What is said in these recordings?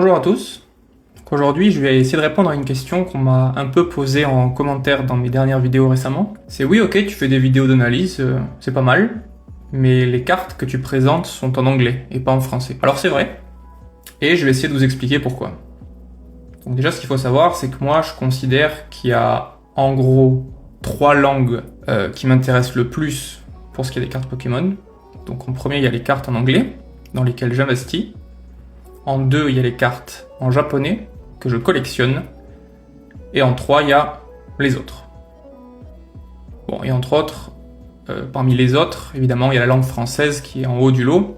Bonjour à tous. Aujourd'hui, je vais essayer de répondre à une question qu'on m'a un peu posée en commentaire dans mes dernières vidéos récemment. C'est oui, ok, tu fais des vidéos d'analyse, c'est pas mal, mais les cartes que tu présentes sont en anglais et pas en français. Alors c'est vrai, et je vais essayer de vous expliquer pourquoi. Donc déjà, ce qu'il faut savoir, c'est que moi, je considère qu'il y a en gros 3 langues qui m'intéressent le plus pour ce qui est des cartes Pokémon. Donc en premier, il y a les cartes en anglais, dans lesquelles j'investis. En 2, il y a les cartes en japonais, que je collectionne. Et en 3, il y a les autres. Bon, et entre autres, parmi les autres, évidemment, il y a la langue française qui est en haut du lot.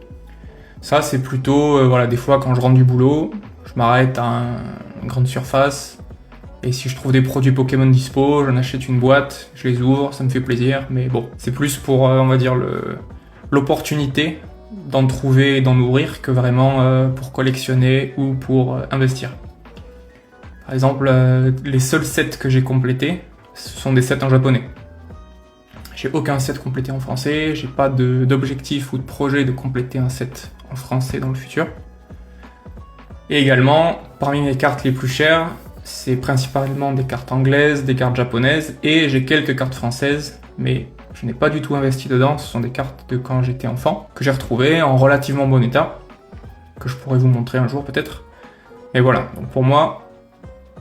Ça, c'est plutôt, voilà, des fois, quand je rentre du boulot, je m'arrête à une grande surface, et si je trouve des produits Pokémon dispo, j'en achète une boîte, je les ouvre, ça me fait plaisir, mais bon, c'est plus pour, on va dire, l'opportunité d'en trouver et d'en ouvrir que vraiment pour collectionner ou pour investir. Par exemple, les seuls sets que j'ai complétés, ce sont des sets en japonais. J'ai aucun set complété en français, j'ai pas d'objectif ou de projet de compléter un set en français dans le futur. Et également, parmi mes cartes les plus chères, c'est principalement des cartes anglaises, des cartes japonaises, et j'ai quelques cartes françaises, mais je n'ai pas du tout investi dedans, ce sont des cartes de quand j'étais enfant, que j'ai retrouvées en relativement bon état, que je pourrais vous montrer un jour peut-être. Et voilà, donc pour moi,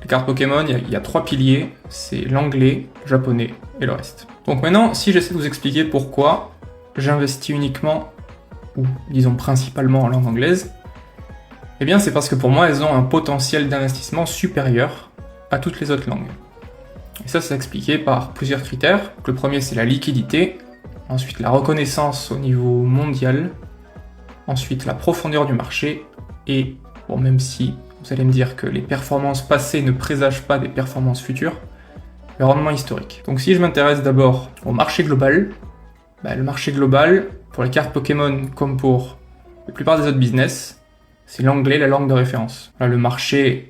les cartes Pokémon, il y a 3 piliers, c'est l'anglais, le japonais et le reste. Donc maintenant, si j'essaie de vous expliquer pourquoi j'investis uniquement, ou disons principalement en langue anglaise, eh bien c'est parce que pour moi, elles ont un potentiel d'investissement supérieur à toutes les autres langues. Et ça, c'est expliqué par plusieurs critères. Le premier, c'est la liquidité, ensuite la reconnaissance au niveau mondial, ensuite la profondeur du marché, et bon, même si vous allez me dire que les performances passées ne présagent pas des performances futures, le rendement historique. Donc si je m'intéresse d'abord au marché global, le marché global, pour les cartes Pokémon comme pour la plupart des autres business, c'est l'anglais, la langue de référence. Là, le marché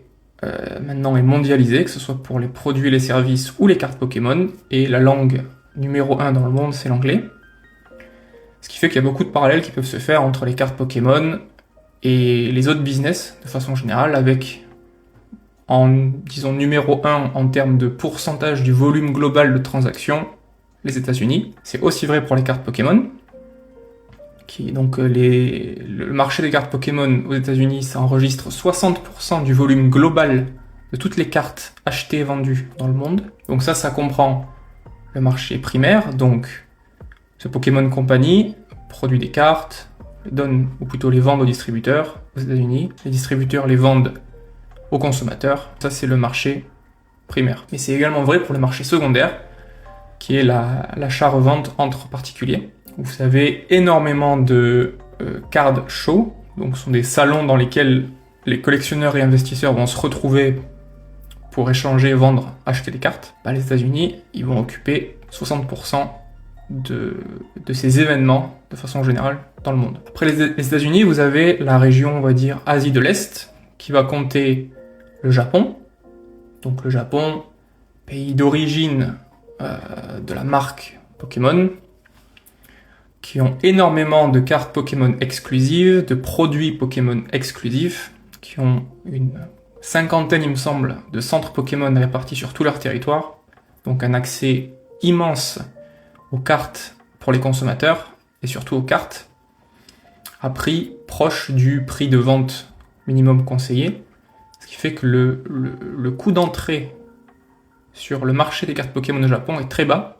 maintenant est mondialisé, que ce soit pour les produits, les services ou les cartes Pokémon, et la langue numéro 1 dans le monde, c'est l'anglais. Ce qui fait qu'il y a beaucoup de parallèles qui peuvent se faire entre les cartes Pokémon et les autres business, de façon générale, avec, disons, numéro 1 en termes de pourcentage du volume global de transactions, les États-Unis. C'est aussi vrai pour les cartes Pokémon. Donc le marché des cartes Pokémon aux États-Unis, ça enregistre 60% du volume global de toutes les cartes achetées et vendues dans le monde. Donc ça comprend le marché primaire, donc ce Pokémon Company produit des cartes, les donne, ou plutôt les vend aux distributeurs aux États-Unis. Les distributeurs les vendent aux consommateurs. Ça, c'est le marché primaire. Mais c'est également vrai pour le marché secondaire, qui est l'achat-revente entre particuliers. Vous avez énormément de card show, donc ce sont des salons dans lesquels les collectionneurs et investisseurs vont se retrouver pour échanger, vendre, acheter des cartes. Les États-Unis, ils vont occuper 60% de ces événements de façon générale dans le monde. Après les États-Unis, vous avez la région, on va dire, Asie de l'Est, qui va compter le Japon. Donc le Japon, pays d'origine de la marque Pokémon, qui ont énormément de cartes Pokémon exclusives, de produits Pokémon exclusifs, qui ont une cinquantaine, il me semble, de centres Pokémon répartis sur tout leur territoire, donc un accès immense aux cartes pour les consommateurs, et surtout aux cartes, à prix proche du prix de vente minimum conseillé, ce qui fait que le coût d'entrée sur le marché des cartes Pokémon au Japon est très bas.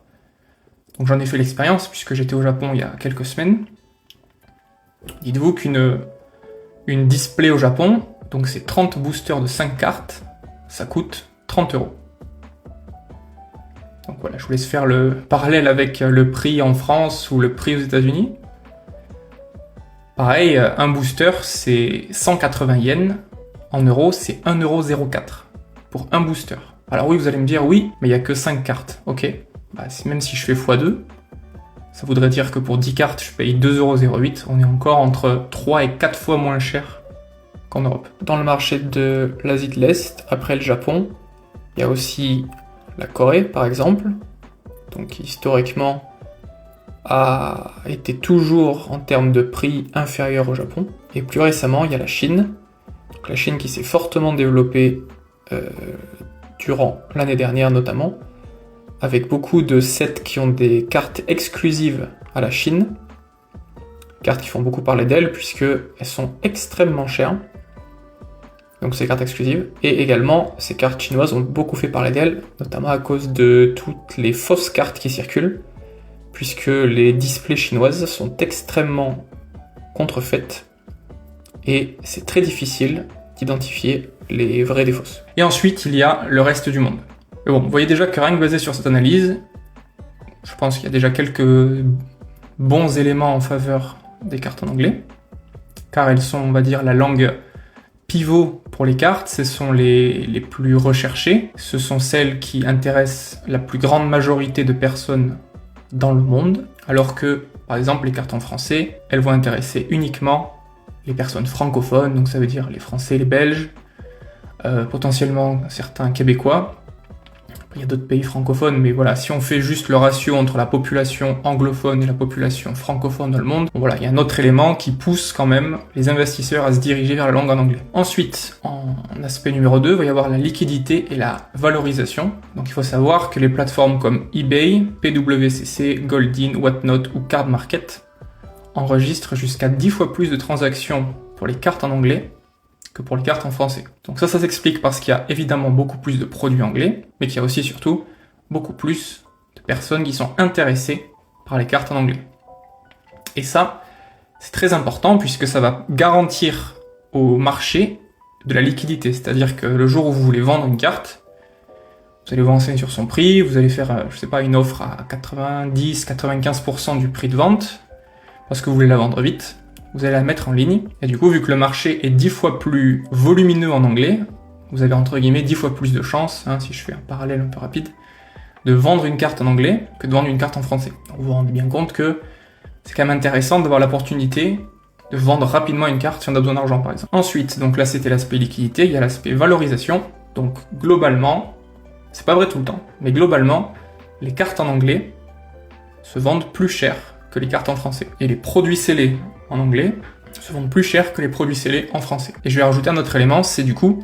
Donc j'en ai fait l'expérience puisque j'étais au Japon il y a quelques semaines. Dites-vous qu'une display au Japon, donc c'est 30 boosters de 5 cartes, ça coûte 30 €. Donc voilà, je vous laisse faire le parallèle avec le prix en France ou le prix aux États-Unis. Pareil, un booster c'est 180 yens, en euros c'est 1,04€ pour un booster. Alors oui, vous allez me dire oui, mais il n'y a que 5 cartes, ok. Même si je fais x2, ça voudrait dire que pour 10 cartes, je paye 2,08€. On est encore entre 3 et 4 fois moins cher qu'en Europe. Dans le marché de l'Asie de l'Est, après le Japon, il y a aussi la Corée, par exemple, donc qui historiquement a été toujours en termes de prix inférieur au Japon. Et plus récemment, il y a la Chine, Donc la Chine qui s'est fortement développée durant l'année dernière notamment, avec beaucoup de sets qui ont des cartes exclusives à la Chine, cartes qui font beaucoup parler d'elles puisqu'elles sont extrêmement chères, donc ces cartes exclusives, et également ces cartes chinoises ont beaucoup fait parler d'elles, notamment à cause de toutes les fausses cartes qui circulent, puisque les displays chinoises sont extrêmement contrefaites, et c'est très difficile d'identifier les vraies des fausses. Et ensuite, il y a le reste du monde. Mais bon, vous voyez déjà que rien que basé sur cette analyse, je pense qu'il y a déjà quelques bons éléments en faveur des cartes en anglais, car elles sont, on va dire, la langue pivot pour les cartes, ce sont les plus recherchées, ce sont celles qui intéressent la plus grande majorité de personnes dans le monde, alors que, par exemple, les cartes en français, elles vont intéresser uniquement les personnes francophones, donc ça veut dire les Français, les Belges, potentiellement certains Québécois. Il y a d'autres pays francophones, mais voilà, si on fait juste le ratio entre la population anglophone et la population francophone dans le monde, bon, voilà, il y a un autre élément qui pousse quand même les investisseurs à se diriger vers la langue en anglais. Ensuite, en aspect numéro 2, il va y avoir la liquidité et la valorisation. Donc il faut savoir que les plateformes comme eBay, PWCC, Goldin, Whatnot ou Card Market enregistrent jusqu'à 10 fois plus de transactions pour les cartes en anglais que pour les cartes en français. Donc ça s'explique parce qu'il y a évidemment beaucoup plus de produits anglais, mais qu'il y a aussi surtout beaucoup plus de personnes qui sont intéressées par les cartes en anglais. Et ça, c'est très important puisque ça va garantir au marché de la liquidité, c'est-à-dire que le jour où vous voulez vendre une carte, vous allez vous renseigner sur son prix, vous allez faire, je sais pas, une offre à 90-95% du prix de vente, parce que vous voulez la vendre vite, vous allez la mettre en ligne, et du coup, vu que le marché est 10 fois plus volumineux en anglais, vous avez entre guillemets 10 fois plus de chances, si je fais un parallèle un peu rapide, de vendre une carte en anglais que de vendre une carte en français. Donc vous vous rendez bien compte que c'est quand même intéressant d'avoir l'opportunité de vendre rapidement une carte si on a besoin d'argent par exemple. Ensuite, donc là c'était l'aspect liquidité, il y a l'aspect valorisation, donc globalement, c'est pas vrai tout le temps, mais globalement, les cartes en anglais se vendent plus cher que les cartes en français. Et les produits scellés en anglais se vendent plus cher que les produits scellés en français. Et je vais rajouter un autre élément, c'est du coup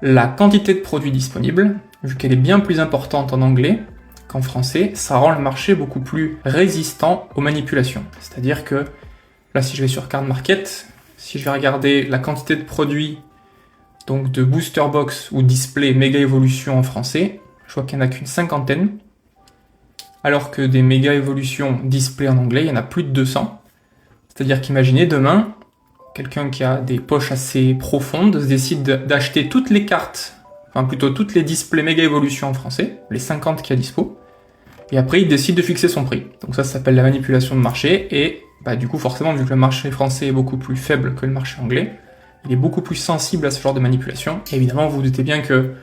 la quantité de produits disponibles, vu qu'elle est bien plus importante en anglais qu'en français, ça rend le marché beaucoup plus résistant aux manipulations. C'est-à-dire que, là si je vais sur Card Market, si je vais regarder la quantité de produits, donc de booster box ou display méga évolution en français, je vois qu'il n'y en a qu'une cinquantaine, alors que des méga évolutions display en anglais, il y en a plus de 200. C'est-à-dire qu'imaginez demain, quelqu'un qui a des poches assez profondes décide d'acheter toutes les cartes, enfin plutôt toutes les displays méga évolution en français, les 50 qu'il y a dispo, et après il décide de fixer son prix. Donc ça s'appelle la manipulation de marché, et du coup forcément vu que le marché français est beaucoup plus faible que le marché anglais, il est beaucoup plus sensible à ce genre de manipulation. Et évidemment vous vous doutez bien que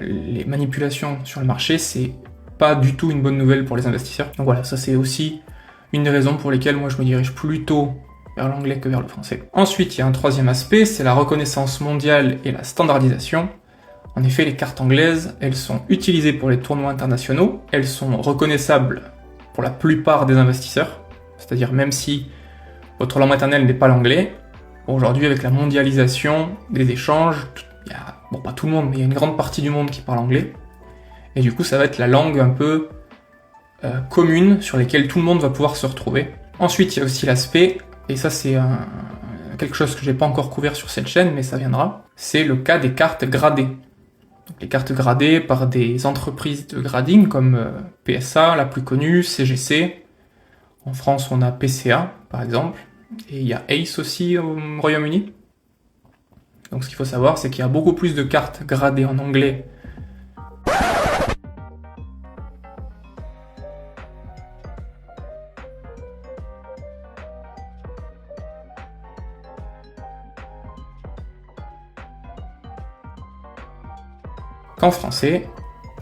les manipulations sur le marché, c'est pas du tout une bonne nouvelle pour les investisseurs. Donc voilà, ça c'est aussi une des raisons pour lesquelles moi je me dirige plutôt vers l'anglais que vers le français. Ensuite, il y a un troisième aspect, c'est la reconnaissance mondiale et la standardisation. En effet, les cartes anglaises, elles sont utilisées pour les tournois internationaux, elles sont reconnaissables pour la plupart des investisseurs, c'est-à-dire même si votre langue maternelle n'est pas l'anglais, aujourd'hui avec la mondialisation des échanges, il y a, bon pas tout le monde, mais il y a une grande partie du monde qui parle anglais, et du coup ça va être la langue un peu commune sur lesquelles tout le monde va pouvoir se retrouver. Ensuite, il y a aussi l'aspect, et ça c'est quelque chose que j'ai pas encore couvert sur cette chaîne, mais ça viendra, c'est le cas des cartes gradées. Donc, les cartes gradées par des entreprises de grading comme PSA, la plus connue, CGC. En France, on a PCA, par exemple, et il y a Ace aussi au Royaume-Uni. Donc ce qu'il faut savoir, c'est qu'il y a beaucoup plus de cartes gradées en anglais qu'en français.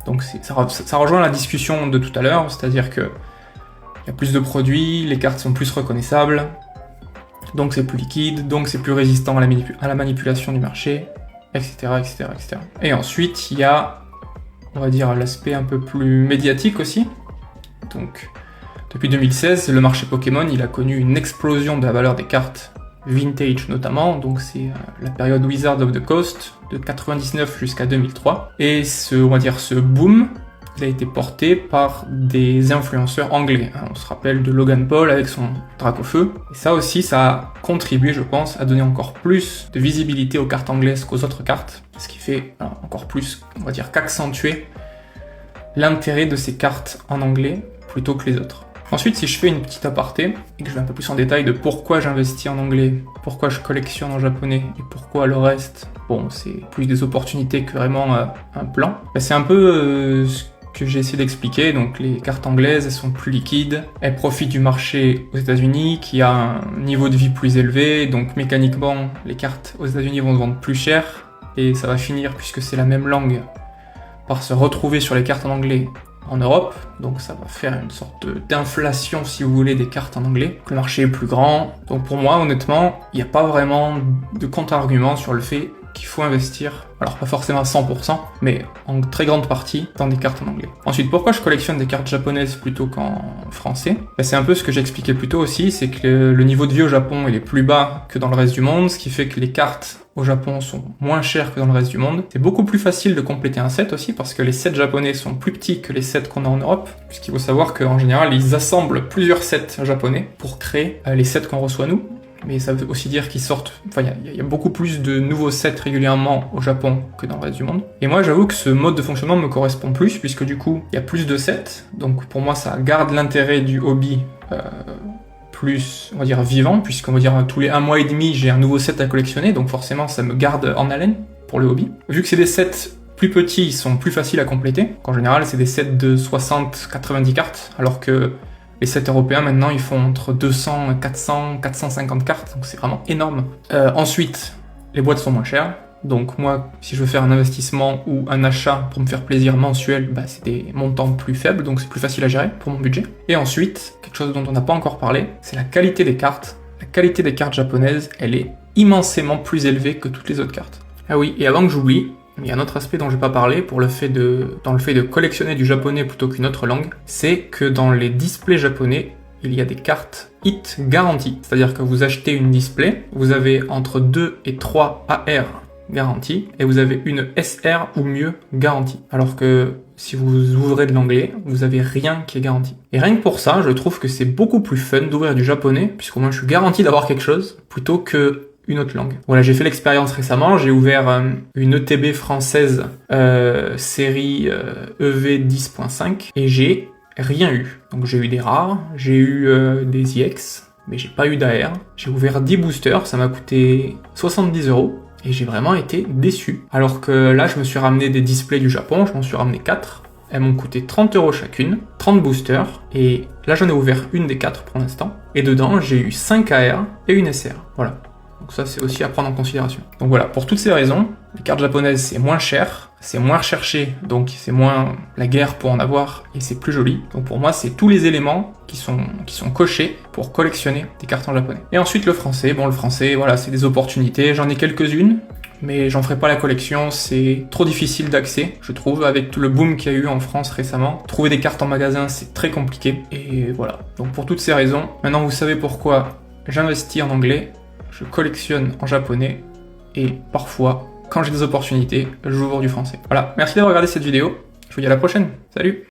Donc ça rejoint la discussion de tout à l'heure, c'est-à-dire que il y a plus de produits, les cartes sont plus reconnaissables, donc c'est plus liquide, donc c'est plus résistant à la manipulation du marché, etc., etc., etc. Et ensuite, il y a, on va dire, l'aspect un peu plus médiatique aussi. Donc, depuis 2016, le marché Pokémon, il a connu une explosion de la valeur des cartes vintage notamment, donc c'est la période Wizard of the Coast de 99 jusqu'à 2003. Et on va dire ce boom, il a été porté par des influenceurs anglais. On se rappelle de Logan Paul avec son drac au feu. Et ça aussi, ça a contribué, je pense, à donner encore plus de visibilité aux cartes anglaises qu'aux autres cartes. Ce qui fait encore plus, on va dire, qu'accentuer l'intérêt de ces cartes en anglais plutôt que les autres. Ensuite, si je fais une petite aparté et que je vais un peu plus en détail de pourquoi j'investis en anglais, pourquoi je collectionne en japonais et pourquoi le reste, bon, c'est plus des opportunités que vraiment un plan. C'est un peu ce que j'ai essayé d'expliquer. Donc les cartes anglaises, elles sont plus liquides, elles profitent du marché aux États-Unis qui a un niveau de vie plus élevé, donc mécaniquement, les cartes aux États-Unis vont se vendre plus cher et ça va finir, puisque c'est la même langue, par se retrouver sur les cartes en anglais en Europe, donc ça va faire une sorte d'inflation, si vous voulez, des cartes en anglais. Le marché est plus grand, donc pour moi, honnêtement, il n'y a pas vraiment de contre-argument sur le fait qu'il faut investir, alors pas forcément à 100%, mais en très grande partie dans des cartes en anglais. Ensuite, pourquoi je collectionne des cartes japonaises plutôt qu'en français ? C'est un peu ce que j'expliquais plus tôt aussi, c'est que le niveau de vie au Japon il est plus bas que dans le reste du monde, ce qui fait que les cartes au Japon sont moins chères que dans le reste du monde. C'est beaucoup plus facile de compléter un set aussi, parce que les sets japonais sont plus petits que les sets qu'on a en Europe, puisqu'il faut savoir qu'en général, ils assemblent plusieurs sets japonais pour créer les sets qu'on reçoit nous. Mais ça veut aussi dire qu'ils sortent, enfin il y a beaucoup plus de nouveaux sets régulièrement au Japon que dans le reste du monde. Et moi j'avoue que ce mode de fonctionnement me correspond plus, puisque du coup il y a plus de sets, donc pour moi ça garde l'intérêt du hobby plus, on va dire, vivant, puisqu'on va dire tous les 1 mois et demi j'ai un nouveau set à collectionner, donc forcément ça me garde en haleine pour le hobby. Vu que c'est des sets plus petits, ils sont plus faciles à compléter. En général c'est des sets de 60-90 cartes, alors que les sets européens, maintenant, ils font entre 200, 400, 450 cartes, donc c'est vraiment énorme. Ensuite, les boîtes sont moins chères. Donc moi, si je veux faire un investissement ou un achat pour me faire plaisir mensuel, c'est des montants plus faibles, donc c'est plus facile à gérer pour mon budget. Et ensuite, quelque chose dont on n'a pas encore parlé, c'est la qualité des cartes. La qualité des cartes japonaises, elle est immensément plus élevée que toutes les autres cartes. Ah oui, et avant que j'oublie, il y a un autre aspect dont je vais pas parler dans le fait de collectionner du japonais plutôt qu'une autre langue, c'est que dans les displays japonais, il y a des cartes hit garanties. C'est-à-dire que vous achetez une display, vous avez entre 2 et 3 AR garantie, et vous avez une SR ou mieux garantie. Alors que si vous ouvrez de l'anglais, vous avez rien qui est garanti. Et rien que pour ça, je trouve que c'est beaucoup plus fun d'ouvrir du japonais, puisqu'au moins je suis garanti d'avoir quelque chose, plutôt que une autre langue. Voilà, j'ai fait l'expérience récemment, j'ai ouvert une ETB française série EV 10.5 et j'ai rien eu. Donc j'ai eu des rares, j'ai eu des IX, mais j'ai pas eu d'AR. J'ai ouvert 10 boosters, ça m'a coûté 70 € et j'ai vraiment été déçu. Alors que là, je me suis ramené des displays du Japon, je m'en suis ramené 4. Elles m'ont coûté 30 € chacune, 30 boosters, et là j'en ai ouvert une des 4 pour l'instant. Et dedans, j'ai eu 5 AR et une SR. Voilà. Donc ça, c'est aussi à prendre en considération. Donc voilà, pour toutes ces raisons, les cartes japonaises, c'est moins cher, c'est moins recherché, donc c'est moins la guerre pour en avoir, et c'est plus joli. Donc pour moi, c'est tous les éléments qui sont cochés pour collectionner des cartes en japonais. Et ensuite, le français. Bon, le français, voilà, c'est des opportunités. J'en ai quelques-unes, mais j'en ferai pas la collection, c'est trop difficile d'accès, je trouve, avec tout le boom qu'il y a eu en France récemment. Trouver des cartes en magasin, c'est très compliqué, et voilà. Donc pour toutes ces raisons, maintenant vous savez pourquoi j'investis en anglais, je collectionne en japonais, et parfois, quand j'ai des opportunités, j'ouvre du français. Voilà, merci d'avoir regardé cette vidéo, je vous dis à la prochaine, salut!